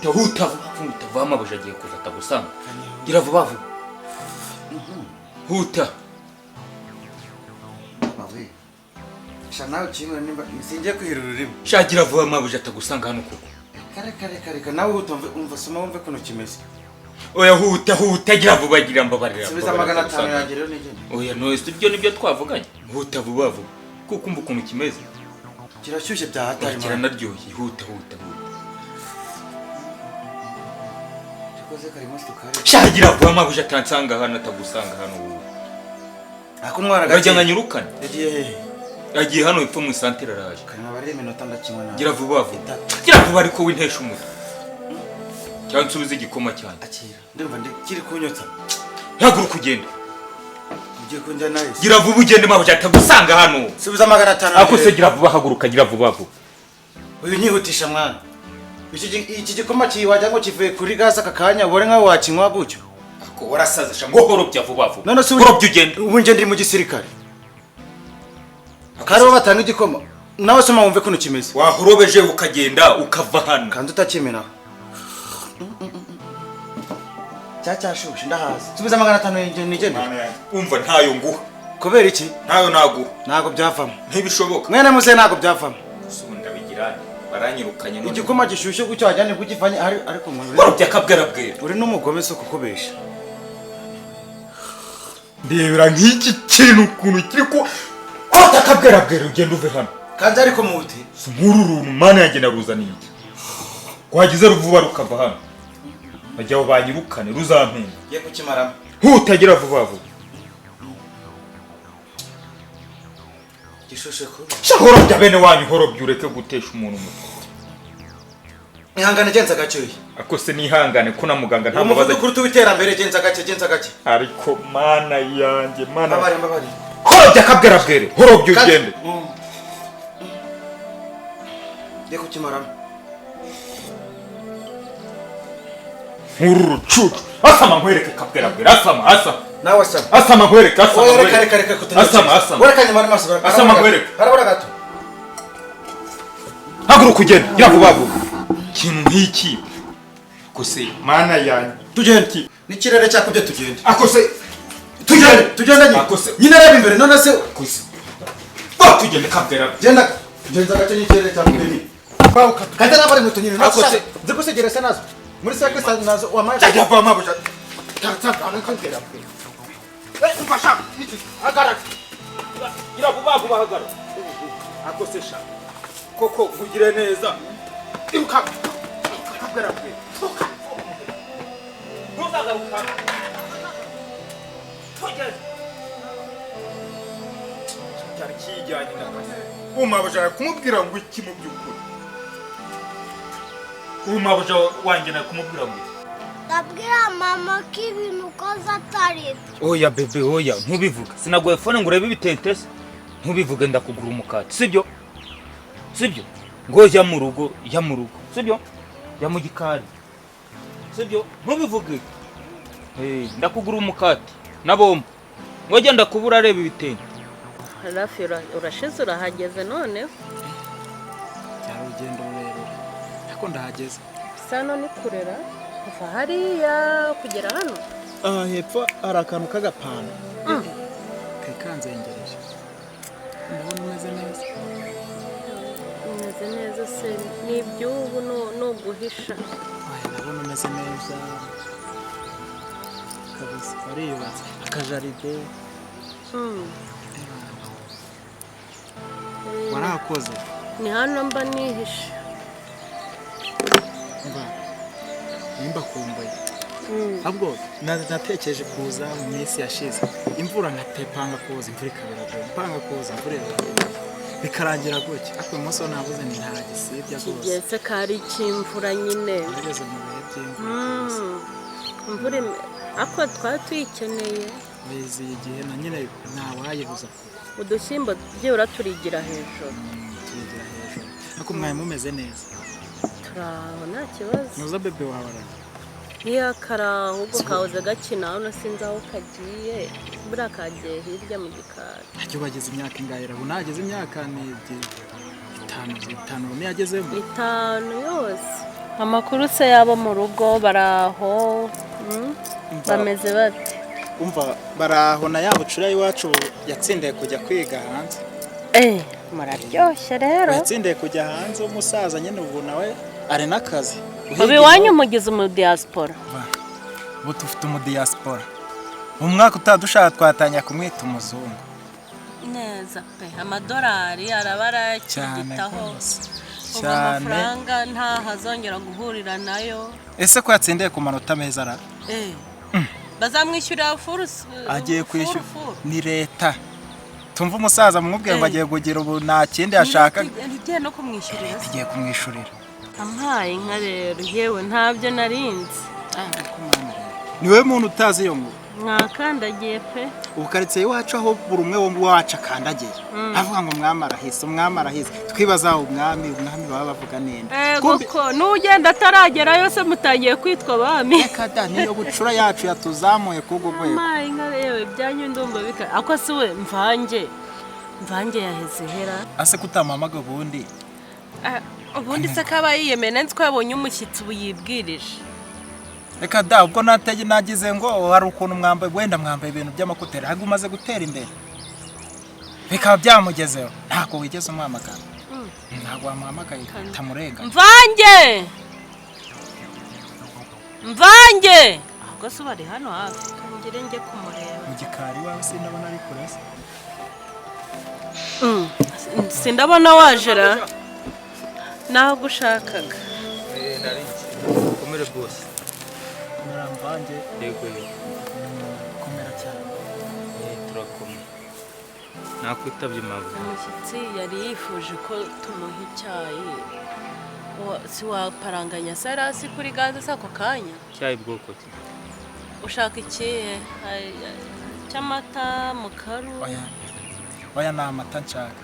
huta vama buja agiye kuza atagusanga gira vuba vuba huta bawe shana ukimwe nimba singiye kwihirura urimo shagira vuba mabuja atagusanga hano kuko kare nawe utumve umva soma wumve kuno kimeze oya huta gira vuba gira mbabarira subiza 500 yanjye rero nigende oya no ibyo nibyo twavuganye huta vuba vuba kuko umva ukuntu kimeze kirashyushye bya hatari kiranaryoshye huta koze karimo sukari shagira vuba mabuja atansanga hano atagusanga hano ako mwana gaje nkanyurukana yagiye hano ipfo mu santere araje kana bari iminota ndakimwe nawe gira vuba ariko wintesha umutwe cyangwa nsubize igikoma cyane akira ndumva kiri kunyotsa haguruka ugende ugiye kunjya nawe gira vuba ugende mabuja atagusanga hano subiza 500 ako se gira vuba haguruka gira vuba uyu nyihutisha mwana iki gikoma kiwajya ngo kivuye kuri gaza kakanya bore nkawe wakinywa gutyo ako warasazisha ngo horobya vuba none se horobya ugende ubu nje ndi mu gisirikare akaro batanga igikoma nawe soma wumve kuno kimeze wahorobeje ukagenda ukava hano kandi utakimena cyashushe ndahazi subiza 500 nigende umva ntayo nguha kubera iki ntayo naguha nago byavamo ntibishoboka mwene muze nago byavamo subunda bigirane baranyirukanye none igikoma gishushe gucyo wajyane kugifanye ariko warobya kabwerabwera uri n'umugome so kukubesha ndebera nk'iki kintu ukuntu kiri ko kota kabwerabwera ugenda uve hano kandi ariko muti nk'ururu mana yanjye naruzaniye iki kwagize ruvuba rukava hano bajyaho banyirukane ruzampenda ye kukimaramo hutagira vuba gishushe ko horobya bene wanyu horobya ureke gutesha umuntu umutwe ihangane genza gacoye ako se nihangane ko na muganga nta mubaza umuvuduko w'iterambere genza gake ariko mana yanjye mana mbabari horobya kabwerabwere horobya ugende ye kukimaramo nk'ururu cucu asama nkwereke kabwerabwere asama nawe asama nkwereke reka asama werekanye mari maso asama nkwereke harabura gato haguruka ugende gira vuba kintu nk'iki kose mana yanjye tugende n'ikirere cyakubye tugende akose tugende nyine reba imbere none se kose tugende kabwerabwere genda genza gace n'ikirere cyakubye ni kandi nabari muto nyine nakose zikusegeresa nazo muri sake nazo wamaje cyajya vuba mabuja kabwerabwere umfasha agara gira vuba hagara akose sha koko kugire neza ibuka kabwerabwere ntuzagaruka cyari kijyanye n'akazi umabuja kumubwira ngo iki mu by'ukuri umabuja wanjye na kumubwira ngo ndabwira mama ko ibintu ukoze atari byo oya bebe oya ntubivuge sinagoye fone ngo urebe ibitente se ntubivuge ndakugura umukati sibyo ngo jya mu rugo sibyo jya mu gikari sibyo ntubivuge ndakugura umukati na bombo ngo jya ndakubura areba ibitente Rafi urashize urahageze none cyari ugendo rero ariko ndahageze sano ni kurera kuva hariya kugera hano hepfo hari akantu k'agapano kanzengereje ndabona umeze neza se ni iby'ubu no guhisha ndabona umeze neza kabisa wariyubatse akajaride warakoze ni hano mba nihishe nimba kumbuye ahubwo natekereje kuza mu minsi yashize imvura nkatepanga kuza imvura ikabiragoye mpanga kuza imvura bikarangira gutya ariko uyu munsi wo nabuze ni nta gisibya rwose kigeze kari cy'imvura nyine ngeze mu bihe by'imvura imvura ako twari tuyikeneye wiziye igihe na nyine ntawayibuza udushyimbo byibura turigira hejuru ariko mwaye mumeze neza turaho nta kibazo nuza bebe wawe niyo kari ahubwo kahoze gakina hano sinzi aho kagiye buriya kagiye hirya mu gikari ajya bageze imyaka ingahe rero nageze imyaka ni 5 niyo yagezemo 5 yose Amakuru se yabo mu rugo baraho bameze bate? Umva baraho na yabucura iwacu yatsindiye kujya kwiga hanze. Muraryoshye rero. Yatsindiye kujya hanze umusaza nyine ubu nawe ari nakazi. Ubi wanyu mugize umudiyesipora. Ubu tufite umudiyesipora. Umwaka utadushaka twatanya kumwita umuzungu. Neza pe amadolari arabara cyitaho. Ubu amafaranga nta hazongera guhurira nayo. Ese ko yatsindiye ku manota meza ara? Bazamwishyurira furuse. Agiye kwishyura ni leta. Tumva umusaza mumubwiye ngo agiye kugira ubu nta kindi yashaka. Ntigiye no kumwishyurira. Agiye kumwishyurira. Ampaye inka rero yewe ntabyo narinzi. Niwe muntu utazi yo ngo. Mwakandagiye pe. Ubukaritsiye iwacu aho buri umwe wo wacu akandagiye. Avuga ngo umwami arahise. Twibaza umwami baba bavuga nenda. Kuko nugenda ataragerayo se mutagiye kwitwa bami. Kada niyo bucura yacu yatuzamuye kugo gwe. Amaye inka yewe byanyu ndumva bika. Ako si we Mvange yaheze hera. Ase kutamamaga ubundi. Ubundi se kaba yiyemene twabonye umushyitsi buyibwirije. Reka da ubwo nagize ngo hari ukuntu mwambaye wenda mwambaye ibintu by'amakoteri ahubwo umaze gutera imbere. Bikaba byamugezeho ntako wigeze umwamagana. Ntago wamuhamagaye tamurenga. Mvange ahubwo se bari hano hafi kangire nge kumureba. Mu gikari wawe sindabona ari kurese. Sindabona wajera. Naho gushakaga. Nari komere boss. Mvange yego komera cyane. Turakomeye. Nakwitabye mavu. Umushyitsi yari yifuje ko tumuha icyayi. Si waparanganya sarasi kuri gaze sako kanya. Cyayi bwoko ki? Ushaka ikihe? Cyamata mukaru. Oya na amata nshaka.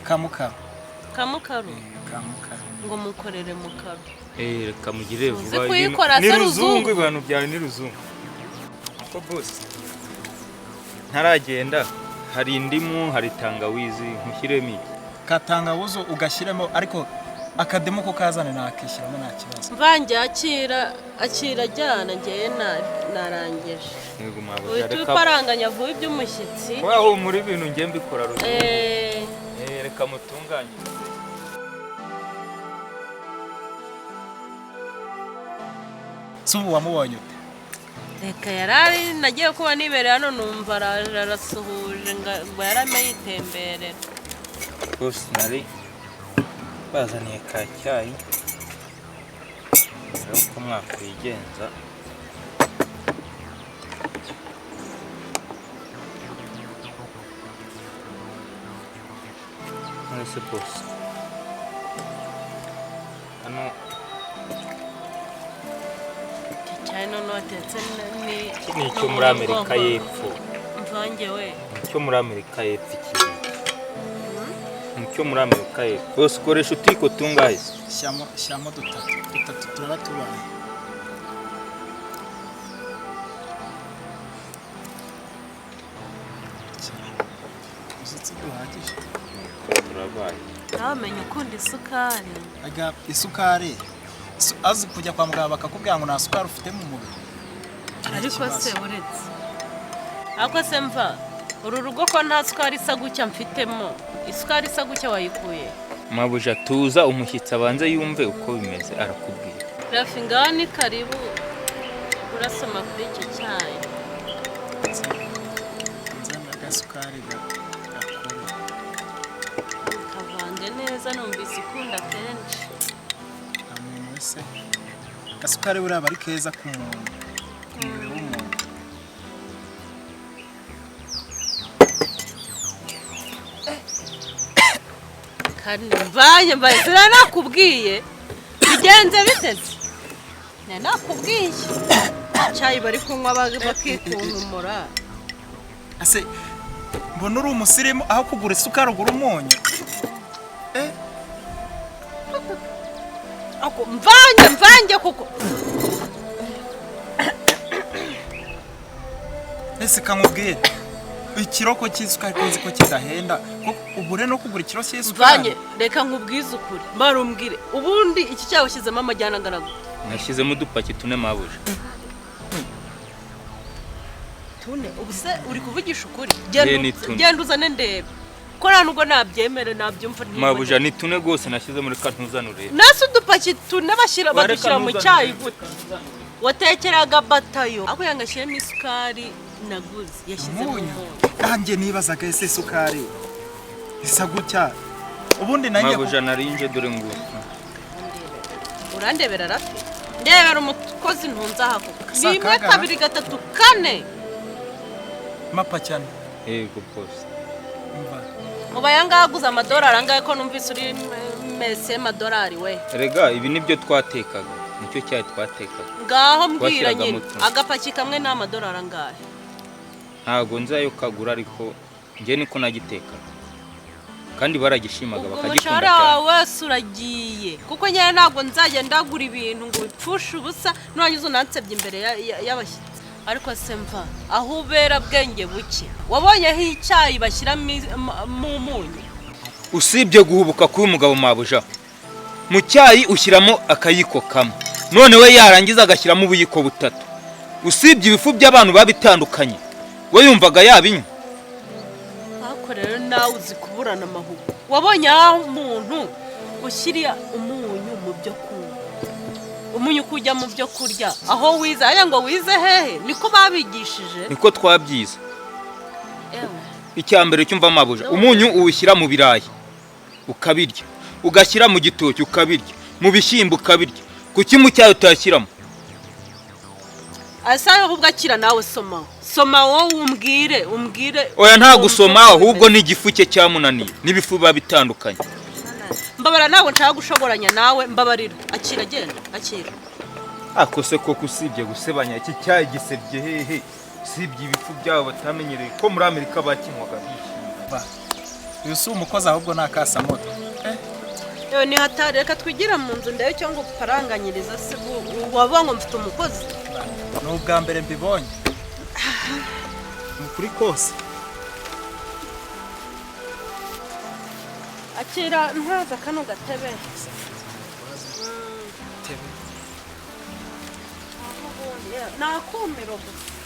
Kamukaru. Kamukaru. Kamukaru. Ngo mukorere mukaru. Reka mugire vuba. Ni ruzungu ibintu byawe ni ruzungu. Ko boss. Ntaragenda hari indimu hari tangawizi nkushyiremo. Katangawizo ugashyiremo ariko akademo ko kazane nakishyiramo nta kibazo. Mvange akira jyana ngiye narangije. Yego mwabuja reka. Uparanganya vuba iby'umushyitsi. Waho muri bintu ngiye mbikora ruzungu. Reka mutunganye. Subu wamubonye ute? Reka yarari nagiye kuba nibereye hano numva arasuhuje ngo yarame yitemberera. Boss nari bazaniye ka cyayi. Uko mwakwigenza. Nese boss. Ano no atetse ni cyo muri Amerika y'Epfo. Mvange we. Cyo muri Amerika y'Epfo iki. Cyo muri Amerika y'Epfo. Bose koresha utiko tungaye. Shyamo dutatu turaba tubana. Uzitse duhagije. Turabaye. Namenye ukunda isukari. Aga isukari. Azi kujya kwa muganga bakakubwira ngo nta sukari ufite mu mubiri. Ariko se uretse. Ako se mva uru rugo ko nta sukari isa gucya mfitemo. Isukari isa gucya wayikuye. Mabuja tuza umushyitsi abanze yumve uko bimeze arakubwira. Rafi ngani karibu urasoma kuri iki cyayi. Nzana gasukari gakora. Kavange neza numvise ukunda kenshi. Ese gasukari buriya bari keza ku muntu. Kandi mbaye zira nakubwiye bigenze biteze. Nakubwiye. Cyayi bari kunywa bakikunkumura. Ase mbona uri umusirimu aho kugura isukari ugura umunyu. Ako mvange kuko. Ese kamubwire ikiroko cy'isukari kozi ko kidahenda ubure no kugura ikiro cy'isukari Mvange reka nkubwize ukuri marumbwire ubundi iki cyawe shyizemo amajyana ngaragu nashyizemo udupaki tune mabuja tune ubuse uri kuvugisha ukuri genda uzane ndebe ko nubwo nabyemere nabyumva mabuja ni tune gose nashize muri kantuzanure nase udupaki tune badushyira mu cyayi gute watekeraga batayo ako yangashyiremo isukari naguze yashyizemo umunyu kanjye nibazaga ese isukari isa gutya ubundi nanjye mabuja narinje dore ngo urandebera rafi ndebera umukozi ntunza hako 1 2 3 4 mapa cyane yego boss uba yangaguza amadolari angahe ko numvise uri mese amadolari we rega ibi nibyo twatekaga nicyo cyayi twatekaga ngaho mbwira nyine agapaki kamwe n'amadolari angahe ntago nzayo kagura ariko nge niko nagiteka kandi baragishimaga bakagikunda cyane wese uragiye kuko nyine ntago nzajya ndagura ibintu ngo bipfushe ubusa nanyuze unansebye imbere y'abashyitsi ariko semva aho ubera bwenge buke wabonyeho icyayi bashyira mu munyu usibye guhubuka k'uyu mugabo mabuja mu cyayi ushyiramo akayiko kamwe none we yarangiza agashyiramo ubuyiko butatu usibye ibifu by'abantu babitandukanye we yumvaga yabinywa ariko rero nawe uzi kuburana amahugu wabonye aho umuntu ushyira umunyu mu byo kunywa umunyu kujya mu byo kurya aho wize aya ngo wize hehe niko babigishije niko twabyiza icyambere cyumva mabuja umunyu uwushyira mu birayi ukabirya ugashyira mu gitoki ukabirya mu bishyimbo ukabirya kuki mu cyayi utashyiramo asa ahubwo akira nawe soma wowe umbwire oya nta gusoma ahubwo ni igifu cye cyamunaniye n'ibifu biba bitandukanye mbabara ntabwo nshaka gushogoranya nawe mbabarira akira agenda akira akose koko usibye gusebanya iki cyayi gisebye hehe usibye ibifu byabo batamenyereye ko muri Amerika bakinywaga bishimye uyu si umukozi ahubwo nakasamoto yewe ni hatari reka twigira mu nzu ndayo cyo ngo paranganyiriza se waba ngo mfite umukozi ni ubwa mbere mbibonye ukuri kose akira ntaza kano gatebe nakumiro gusa